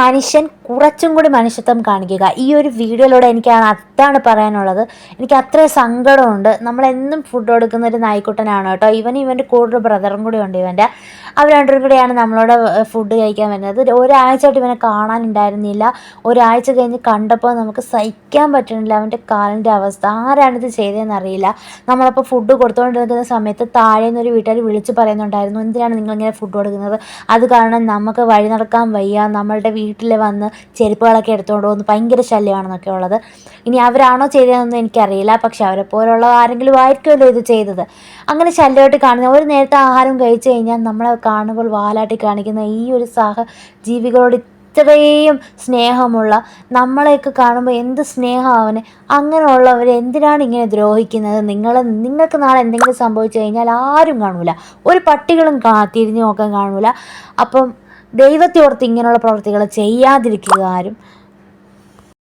മനുഷ്യൻ കുറച്ചും കൂടി മനുഷ്യത്വം കാണിക്കുക. ഈ ഒരു വീഡിയോയിലൂടെ അതാണ് പറയാനുള്ളത്. എനിക്ക് അത്രയും സങ്കടമുണ്ട്. നമ്മളെന്നും ഫുഡ് കൊടുക്കുന്ന ഒരു നായ്ക്കുട്ടനാണ് കേട്ടോ. ഇവൻ്റെ കൂടെ ഒരു ബ്രദറും കൂടി ഉണ്ട് ഇവൻ്റെ. അവർ രണ്ടുപേരും കൂടിയാണ് നമ്മളോട് ഫുഡ് കഴിക്കാൻ വരുന്നത്. ഒരാഴ്ചയായിട്ട് ഇവനെ കാണാനുണ്ടായിരുന്നില്ല. ഒരാഴ്ച കഴിഞ്ഞ് കണ്ടപ്പോൾ നമുക്ക് സഹിക്കാൻ പറ്റണില്ല അവൻ്റെ കാലിൻ്റെ അവസ്ഥ. ആരാണിത് ചെയ്തതെന്ന് അറിയില്ല. നമ്മളപ്പോൾ ഫുഡ് കൊടുത്തുകൊണ്ടിരിക്കുന്ന സമയത്ത് താഴെ നിന്നൊരു വീട്ടുകാർ വിളിച്ച് പറയുന്നുണ്ടായിരുന്നു, എന്തിനാണ് നിങ്ങളിങ്ങനെ ഫുഡ് കൊടുക്കുന്നത്? അത് കാരണം നമുക്ക് വഴി നടക്കാൻ വയ്യ, നമ്മളുടെ വീട്ടിൽ വന്ന് ചെരുപ്പുകളൊക്കെ എടുത്തുകൊണ്ട് പോകുന്നു, ഭയങ്കര ശല്യമാണെന്നൊക്കെ ഉള്ളത്. ഇനി അവരാണോ ചെയ്തതെന്നൊന്നും എനിക്കറിയില്ല. പക്ഷെ അവരെ പോലുള്ള ആരെങ്കിലും ആയിരിക്കുമല്ലോ ഇത് ചെയ്തത്. അങ്ങനെ ശല്യമായിട്ട് കാണുന്ന ഒരു നേരത്തെ ആഹാരം കഴിച്ചു കഴിഞ്ഞാൽ നമ്മളെ കാണുമ്പോൾ വാലാട്ടി കാണിക്കുന്ന ഈ ഒരു ജീവികളോട് ഇത്രയും സ്നേഹമുള്ള നമ്മളെയൊക്കെ കാണുമ്പോൾ എന്ത് സ്നേഹം അവന്. അങ്ങനെയുള്ളവർ എന്തിനാണ് ഇങ്ങനെ ദ്രോഹിക്കുന്നത്? നിങ്ങൾക്ക് നാളെ എന്തെങ്കിലും സംഭവിച്ചു കഴിഞ്ഞാൽ ആരും കാണൂല, ഒരു പട്ടികളും തിരിഞ്ഞു നോക്കാൻ കാണൂല. അപ്പം ദൈവത്തെ ഓർത്ത് ഇങ്ങനെയുള്ള പ്രവൃത്തികൾ ചെയ്യാതിരിക്കുക ആരും.